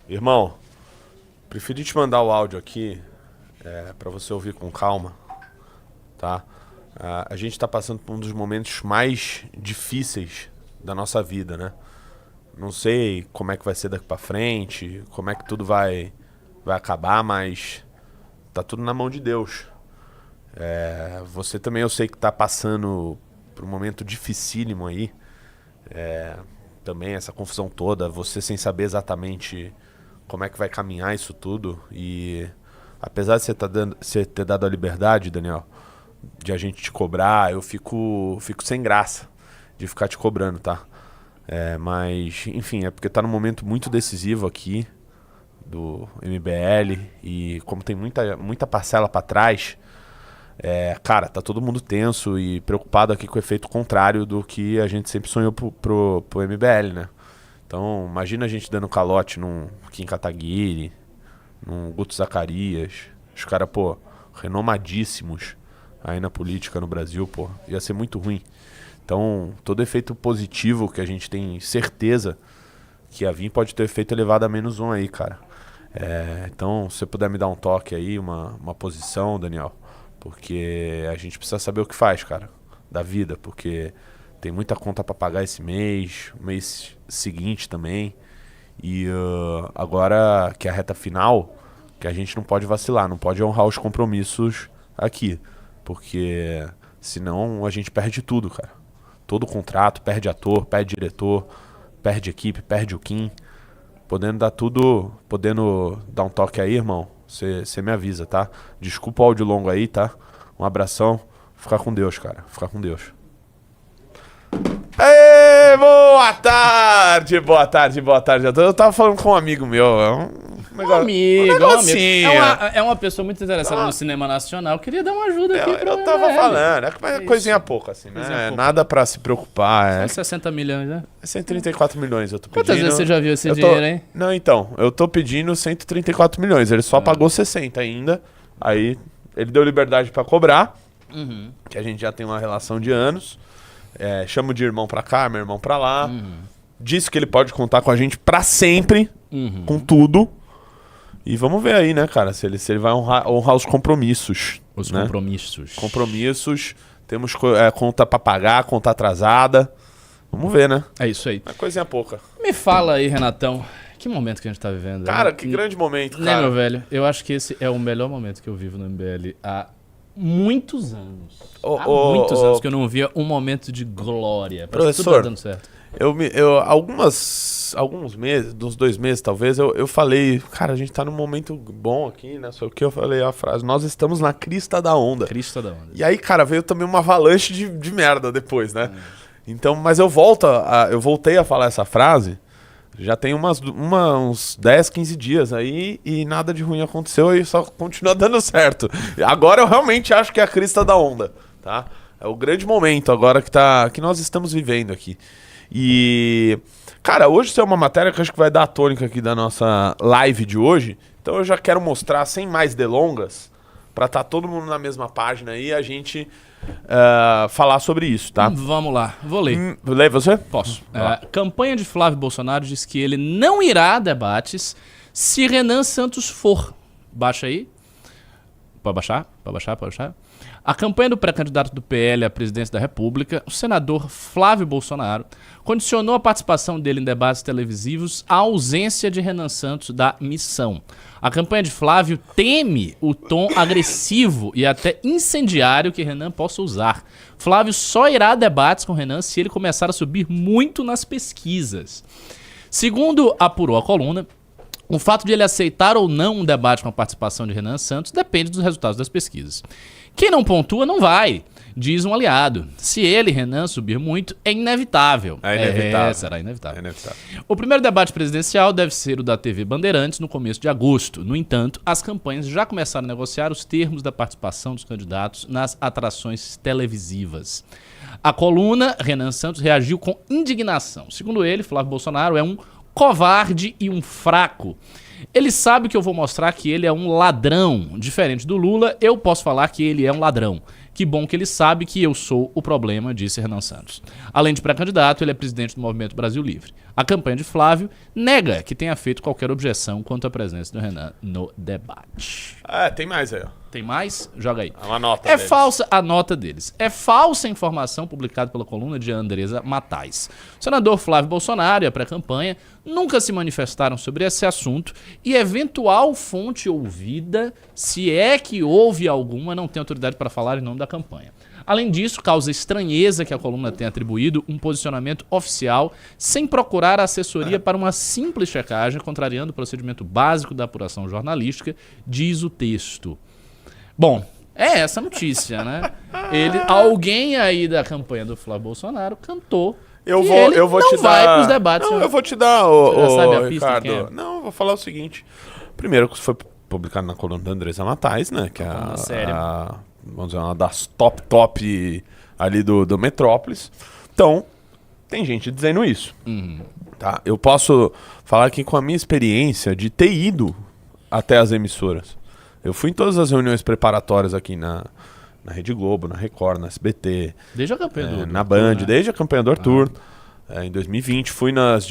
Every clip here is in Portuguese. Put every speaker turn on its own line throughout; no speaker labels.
Irmão, preferi te mandar o áudio aqui pra você ouvir com calma, tá? A gente tá passando por um dos momentos mais difíceis da nossa vida, né? Não sei como é que vai ser daqui pra frente, como é que tudo vai acabar, mas tá tudo na mão de Deus. Você também eu sei que tá passando por um momento dificílimo aí. Também essa confusão toda, você sem saber exatamente como é que vai caminhar isso tudo. E apesar de você ter dado a liberdade, Daniel, de a gente te cobrar, eu fico sem graça de ficar te cobrando, tá? Mas, enfim, é porque tá num momento muito decisivo aqui do MBL e como tem muita parcela pra trás, cara, tá todo mundo tenso e preocupado aqui com o efeito contrário do que a gente sempre sonhou pro MBL, né? Então, imagina a gente dando calote num Kim Kataguiri, num Guto Zacarias, os caras, pô, renomadíssimos aí na política no Brasil, pô, ia ser muito ruim. Então, todo efeito positivo que a gente tem certeza que ia vir pode ter efeito elevado a -1 aí, cara. Então, se você puder me dar um toque aí, uma posição, Daniel, porque a gente precisa saber o que faz, cara, da vida, porque tem muita conta pra pagar esse mês, o mês seguinte também. E agora que é a reta final, que a gente não pode vacilar, não pode honrar os compromissos aqui, porque senão a gente perde tudo, cara. Todo o contrato, perde ator, perde diretor, perde equipe, perde o Kim. Podendo dar um toque aí, irmão, você me avisa, tá? Desculpa o áudio longo aí, tá? Um abração. Fica com Deus, cara. Fica com Deus. Ei, boa tarde, boa tarde, boa tarde. Eu tava falando com um amigo meu.
Amigo. É uma pessoa muito interessada no cinema nacional. Eu queria dar uma ajuda aqui pra
eu tava falando, coisinha pouca, assim, né? Nada pra se preocupar.
São 60 milhões, né?
134 milhões eu tô pedindo.
Quantas vezes você já viu esse dinheiro, hein?
Não, então, eu tô pedindo 134 milhões. Ele só pagou 60 ainda. Aí ele deu liberdade pra cobrar, que a gente já tem uma relação de anos. Chamo de irmão pra cá, meu irmão pra lá. Disse que ele pode contar com a gente pra sempre, com tudo. E vamos ver aí, né, cara, se ele vai honrar os compromissos.
Os
né?
compromissos.
Temos conta pra pagar, conta atrasada. Vamos ver, né?
É isso aí.
É coisinha pouca.
Me fala aí, Renatão. Que momento que a gente tá vivendo?
Cara, que grande momento, cara.
Né, meu velho? Eu acho que esse é o melhor momento que eu vivo no MBL há muitos anos. Há muitos anos que eu não via um momento de glória.
Professor,
tudo tá dando certo.
Alguns meses, uns 2 meses talvez, eu falei, cara, a gente tá num momento bom aqui, né? Só que eu falei a frase, nós estamos na crista da onda.
Crista da onda.
E aí, cara, veio também uma avalanche de merda depois, né? Então, mas eu voltei a falar essa frase, já tem uns 10, 15 dias aí e nada de ruim aconteceu e só continua dando certo. Agora eu realmente acho que é a crista da onda, tá? É o grande momento agora que nós estamos vivendo aqui. E, cara, hoje isso é uma matéria que eu acho que vai dar a tônica aqui da nossa live de hoje. Então eu já quero mostrar, sem mais delongas, pra estar todo mundo na mesma página aí e a gente falar sobre isso, tá?
Vamos lá, vou ler.
Lê você?
Posso. Campanha de Flávio Bolsonaro diz que ele não irá a debates se Renan Santos for. Baixa aí. Pode baixar? Pode baixar? A campanha do pré-candidato do PL à presidência da República, o senador Flávio Bolsonaro, condicionou a participação dele em debates televisivos à ausência de Renan Santos da missão. A campanha de Flávio teme o tom agressivo e até incendiário que Renan possa usar. Flávio só irá a debates com Renan se ele começar a subir muito nas pesquisas. Segundo apurou a coluna, o fato de ele aceitar ou não um debate com a participação de Renan Santos depende dos resultados das pesquisas. Quem não pontua não vai, diz um aliado. Se ele, Renan, subir muito, é inevitável. Será inevitável. O primeiro debate presidencial deve ser o da TV Bandeirantes no começo de agosto. No entanto, as campanhas já começaram a negociar os termos da participação dos candidatos nas atrações televisivas. A coluna, Renan Santos, reagiu com indignação. Segundo ele, Flávio Bolsonaro é um covarde e um fraco. Ele sabe que eu vou mostrar que ele é um ladrão. Diferente do Lula, eu posso falar que ele é um ladrão. Que bom que ele sabe que eu sou o problema, disse Renan Santos. Além de pré-candidato, ele é presidente do Movimento Brasil Livre. A campanha de Flávio nega que tenha feito qualquer objeção quanto à presença do Renan no debate.
Tem mais aí, ó.
Tem mais? Joga aí.
É uma nota
É
deles.
falsa a nota deles. É falsa a informação publicada pela coluna de Andresa Matais. O senador Flávio Bolsonaro e a pré-campanha nunca se manifestaram sobre esse assunto e eventual fonte ouvida, se é que houve alguma, não tem autoridade para falar em nome da campanha. Além disso, causa estranheza que a coluna tenha atribuído um posicionamento oficial sem procurar assessoria para uma simples checagem, contrariando o procedimento básico da apuração jornalística, diz o texto. Bom, é essa a notícia, né? Alguém aí da campanha do Flávio Bolsonaro cantou
Eu
que
vou,
ele
eu vou
não
te
vai
dar.
pros debates.
Não,
né?
eu vou te dar,
Você já sabe a pista
Ricardo.
quem é?
Não, eu vou falar o seguinte. Primeiro, que foi publicado na coluna da Andressa Matais, né? Que é
coluna séria.
vamos dizer, uma das top ali do Metrópolis. Então, tem gente dizendo isso. Tá? Eu posso falar aqui com a minha experiência de ter ido até as emissoras. Eu fui em todas as reuniões preparatórias aqui na Rede Globo, na Record, na SBT,
Desde a campanha do
na
Arthur,
Band,
né?
desde a campanha do Arthur. Em 2020, fui nas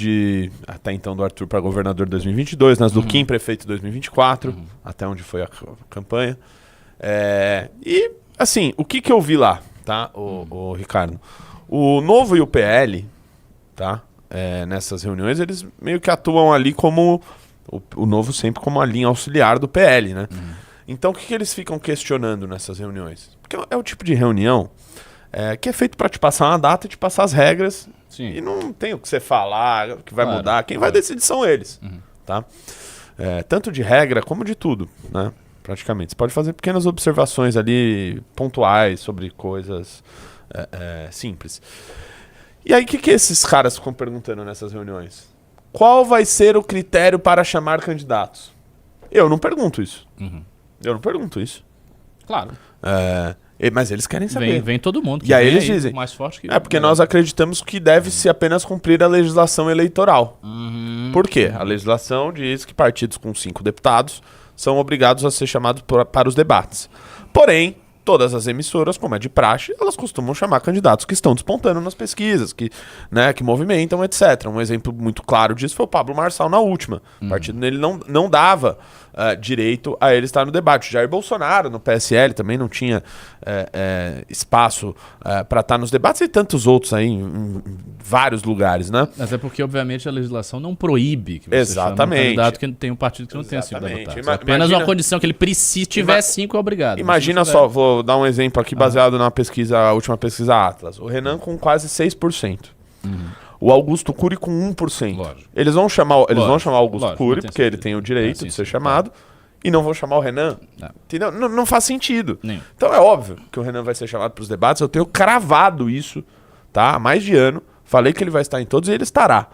até então do Arthur para governador de 2022, nas do Kim prefeito de 2024, até onde foi a campanha. E, assim, o que eu vi lá, tá, o Ricardo? O Novo e o PL, tá, nessas reuniões, eles meio que atuam ali como... O Novo sempre como a linha auxiliar do PL, né? Então, o que eles ficam questionando nessas reuniões? Porque é o tipo de reunião que é feito para te passar uma data e te passar as regras.
Sim.
E não tem o que você falar, o que vai
Claro,
mudar. Quem vai decidir são eles. Tá? Tanto de regra como de tudo, né? Praticamente. Você pode fazer pequenas observações ali, pontuais, sobre coisas simples. E aí, o que esses caras ficam perguntando nessas reuniões? Qual vai ser o critério para chamar candidatos? Eu não pergunto isso. Eu não pergunto isso.
Claro.
Mas eles querem saber.
Vem todo mundo.
E aí
vem
eles dizem,
mais forte que
porque nós acreditamos que deve-se apenas cumprir a legislação eleitoral. Por quê? A legislação diz que partidos com 5 deputados são obrigados a ser chamados para os debates. Porém, todas as emissoras, como é de praxe, elas costumam chamar candidatos que estão despontando nas pesquisas, que movimentam, etc. Um exemplo muito claro disso foi o Pablo Marçal na última. O partido dele não dava direito a ele estar no debate. Jair Bolsonaro, no PSL, também não tinha espaço para estar nos debates, e tantos outros aí em vários lugares, né?
Mas é porque, obviamente, a legislação não proíbe que você
Exatamente.
chame um candidato que tem um partido que não tenha sido
Exatamente.
deputado. É apenas uma condição que ele precisa, tiver 5 é obrigado.
Imagina só, vou dar um exemplo aqui baseado na pesquisa, a última pesquisa Atlas. O Renan com quase 6%. O Augusto Cury com 1%.
Lógico.
Eles vão chamar o Augusto
Lógico,
Cury,
não tem
porque ele
sentido.
tem o direito
Sim,
de ser
sim,
chamado, e não vão chamar o Renan. Entendeu? Não faz sentido.
Nenhum.
Então é óbvio que o Renan vai ser chamado para os debates. Eu tenho cravado isso, tá? Há mais de ano. Falei que ele vai estar em todos e ele estará.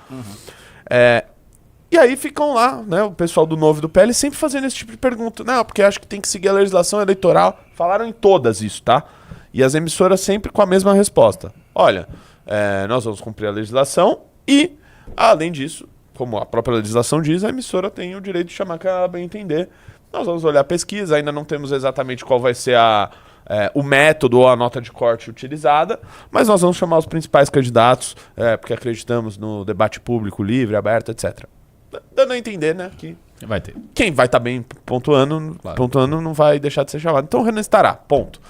E aí ficam lá, né? O pessoal do Novo e do PL sempre fazendo esse tipo de pergunta. Não, porque acho que tem que seguir a legislação eleitoral. Falaram em todas isso, tá? E as emissoras sempre com a mesma resposta. Olha, nós vamos cumprir a legislação e, além disso, como a própria legislação diz, a emissora tem o direito de chamar quem ela bem entender. Nós vamos olhar a pesquisa, ainda não temos exatamente qual vai ser o método ou a nota de corte utilizada, mas nós vamos chamar os principais candidatos, porque acreditamos no debate público, livre, aberto, etc. Dando a entender, né, que
Vai ter.
quem vai estar bem pontuando
Claro.
não vai deixar de ser chamado. Então o Renan estará, ponto.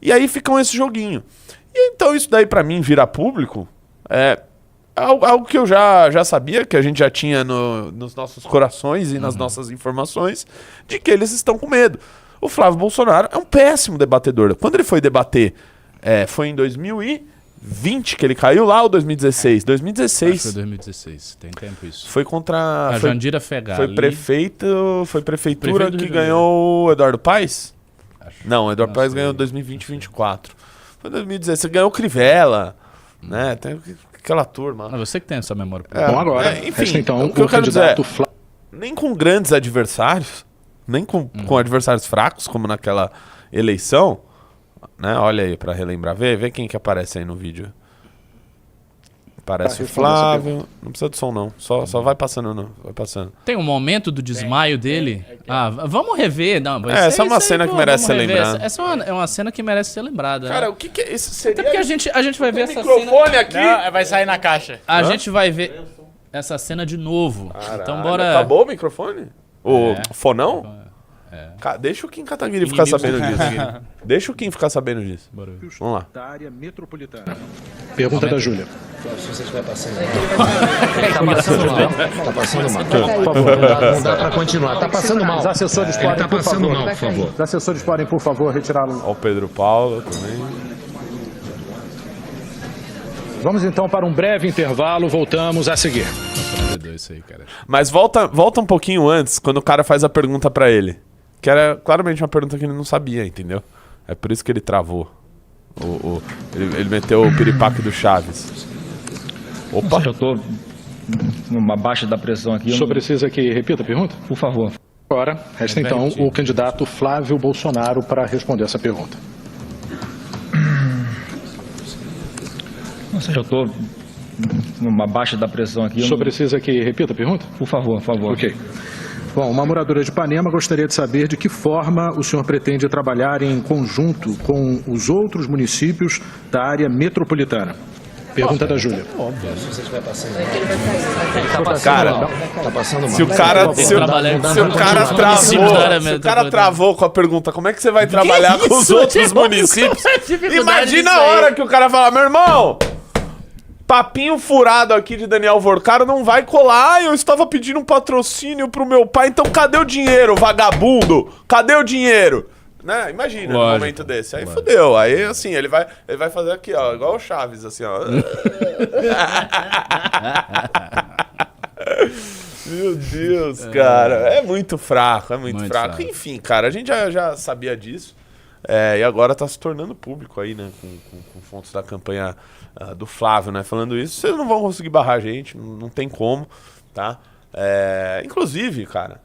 E aí ficam esse joguinho. E então isso daí pra mim virar público é algo que eu já sabia, que a gente já tinha nos nossos corações e nas nossas informações, de que eles estão com medo. O Flávio Bolsonaro é um péssimo debatedor. Quando ele foi debater, foi em 2020 que ele caiu lá, ou 2016? 2016.
Acho que foi 2016, tem tempo isso.
Foi contra...
A
foi,
Jandira Fegali.
foi prefeitura
Prefeito do
que
Rio de
ganhou o Eduardo Paes?
Acho.
Não, o Eduardo
Não
Paes
sei.
ganhou 2020-2024. Foi 2016. Você ganhou o Crivella, né? Tem aquela turma.
Ah, você que tem essa memória.
Bom, agora,
enfim,
resta então
o que eu quero dizer
candidato Flávio.
nem com grandes adversários, nem com adversários fracos, como naquela eleição, né? Olha aí pra relembrar. Vê quem que aparece aí no vídeo. Aparece o
responda essa
Flávio. Não precisa de som, não. Só vai passando, não. Vai passando.
Tem um momento do desmaio dele? Vamos rever. Não,
Essa é uma cena que merece ser
vamos rever.
lembrada.
Essa é uma cena que merece ser lembrada.
Cara,
né?
o que é isso? Seria
Até porque a gente vai ver
tem
essa
microfone
cena.
aqui?
Não, vai sair na caixa.
A gente vai ver. essa cena de novo.
Caralho,
Então bora...
Acabou o microfone? O fonão?
É.
Deixa o Kim Kataguiri ficar sabendo disso. Deixa o Kim ficar sabendo disso.
Bora ver.
Vamos lá.
Da área metropolitana. Pergunta da Júlia.
Se você estiver passando mal. Tá passando mal.
Por favor.
Não dá pra continuar. Tá passando mal.
Os assessores podem, por favor.
Mal, por favor.
Os assessores podem, por favor, retirá-lo.
Ó o Pedro Paulo também.
Vamos então para um breve intervalo. Voltamos a seguir.
Isso aí, cara.
Mas volta um pouquinho antes, quando o cara faz a pergunta pra ele. Que era claramente uma pergunta que ele não sabia, entendeu? É por isso que ele travou. Ele meteu o piripaque do Chaves. Opa!
Eu tô numa baixa da pressão aqui.
O senhor precisa que repita a pergunta?
Por favor.
Agora, resta então o candidato Flávio Bolsonaro para responder essa pergunta.
Eu tô numa baixa da pressão aqui.
O senhor precisa que repita a pergunta?
Por favor.
Ok. Bom, uma moradora de Ipanema gostaria de saber de que forma o senhor pretende trabalhar em conjunto com os outros municípios da área metropolitana. Pergunta da Júlia.
Se você estiver passando
Cara,
mal. Tá passando mal.
se o cara travou com a pergunta, como é que você vai trabalhar com os outros municípios? Imagina a hora que o cara fala, meu irmão, papinho furado aqui de Daniel Vorcaro não vai colar. Eu estava pedindo um patrocínio pro meu pai, então cadê o dinheiro, vagabundo? Cadê o dinheiro? Né? Imagina um momento desse. Aí fudeu. Aí assim, ele vai fazer aqui, ó, igual o Chaves, assim, ó. Meu Deus, cara. É muito fraco, muito fraco. Enfim, cara, a gente já sabia disso. E agora tá se tornando público aí, né? Com fontes da campanha do Flávio, né? Falando isso, vocês não vão conseguir barrar a gente, não tem como, tá? Inclusive, cara,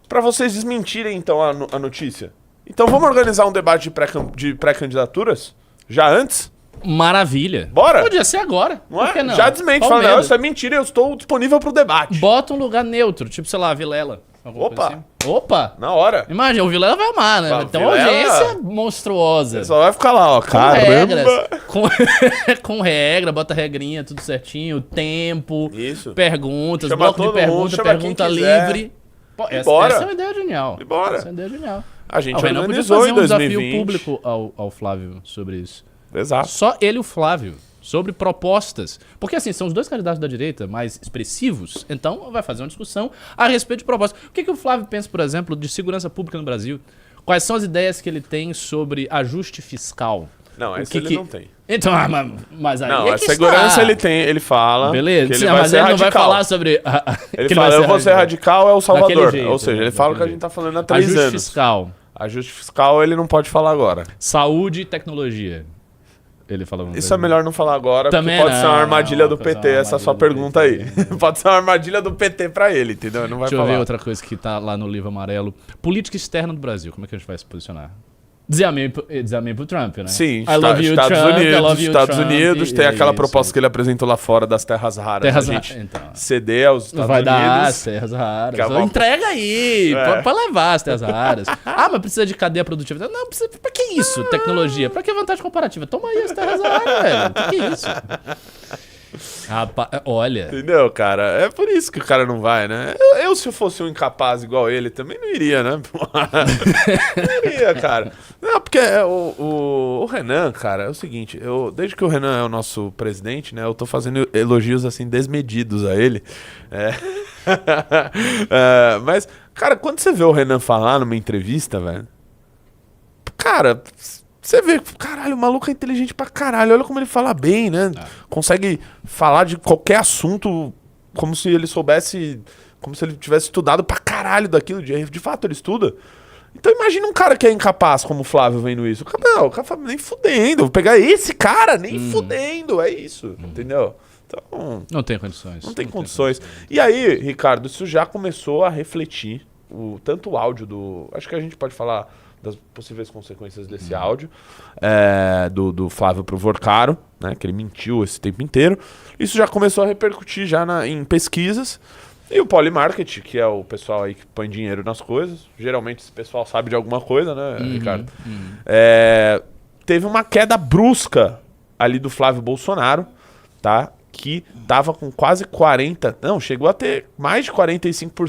pra vocês desmentirem então a notícia. Então vamos organizar um debate de pré-candidaturas? Já antes?
Maravilha.
Bora?
Podia ser agora.
Não é?
Por que não?
Já desmente, fala, não, isso é mentira, eu estou disponível pro debate.
Bota um lugar neutro, tipo, sei lá, Vilela.
Opa!
Assim. Opa!
Na hora.
Imagina, o Vilela vai amar, né?
Bah,
Então
Vilela...
audiência monstruosa.
Só vai ficar lá, ó, caramba.
Com regra, bota regrinha, tudo certinho, tempo,
Isso.
perguntas,
Chama
bloco de
todo mundo,
pergunta,
chama
pergunta
quem quiser.
livre. Pô, essa
Bora.
é uma ideia genial.
E bora.
Essa é uma ideia genial.
A gente
O Renan podia
organizou
fazer
em
um
2020.
desafio público ao Flávio sobre isso.
Exato.
Só ele e o Flávio. Sobre propostas. Porque assim, são os dois candidatos da direita mais expressivos, então vai fazer uma discussão a respeito de propostas. O que o Flávio pensa, por exemplo, de segurança pública no Brasil? Quais são as ideias que ele tem sobre ajuste fiscal?
Não, essa ele não tem.
Então, mas aí
Não,
é
a
que
segurança
está.
ele fala.
Beleza,
que ele
sim,
vai
mas
ser
ele
radical.
não vai falar sobre...
Ele fala, eu vou ser radical, é o Salvador.
Daquele jeito,
Ou seja, ele fala o que a gente tá falando há 3
ajuste
anos.
fiscal.
Ajuste fiscal ele não pode falar agora.
Saúde e tecnologia. Ele fala
Isso é melhor não falar agora,
Também
porque pode ser uma armadilha do
pode ser
PT,
uma
essa sua
armadilha
pergunta aí. Pode ser uma armadilha do PT pra ele, entendeu? Não vai
Deixa
falar.
eu ver outra coisa que tá lá no livro amarelo. Política externa do Brasil. Como é que a gente vai se posicionar? Dizer amém pro Trump, né?
Sim,
I love you,
Estados
Trump,
Unidos,
I love you,
Estados
Trump,
Unidos,
e
tem aquela
isso.
proposta que ele apresentou lá fora das terras raras.
Terras
a gente
raras, então.
ceder aos Estados
Vai
Unidos.
dar as terras raras.
Que é uma-
Entrega aí,
É.
pode levar as terras raras. Mas precisa de cadeia produtiva. Não, precisa. Pra que isso? Tecnologia. Pra que vantagem comparativa? Toma aí as terras raras, velho. Que é isso? Rapaz, olha.
Entendeu, cara? É por isso que o cara não vai, né? Eu, se eu fosse um incapaz igual ele, também não iria, né? Não iria, cara. Não, porque o Renan, cara, é o seguinte, desde que o Renan é o nosso presidente, né, eu tô fazendo elogios, assim, desmedidos a ele. Mas, cara, quando você vê o Renan falar numa entrevista, velho, cara... Você vê, caralho, o maluco é inteligente pra caralho. Olha como ele fala bem, né? Consegue falar de qualquer assunto como se ele soubesse, como se ele tivesse estudado pra caralho daquilo. De fato, ele estuda. Então imagina um cara que é incapaz como o Flávio vendo isso. O cara fala, nem fudendo. Vou pegar esse cara, nem fudendo. É isso, entendeu? Então,
Não tem condições.
não tem condições. E aí, Ricardo, isso já começou a refletir tanto o áudio do... Acho que a gente pode falar das possíveis consequências desse áudio do Flávio pro Vorcaro, né, que ele mentiu esse tempo inteiro. Isso já começou a repercutir já em pesquisas. E o Polymarket, que é o pessoal aí que põe dinheiro nas coisas. Geralmente esse pessoal sabe de alguma coisa, né, Ricardo? Teve uma queda brusca ali do Flávio Bolsonaro, tá? que tava com quase 40%, não, chegou a ter mais de 45%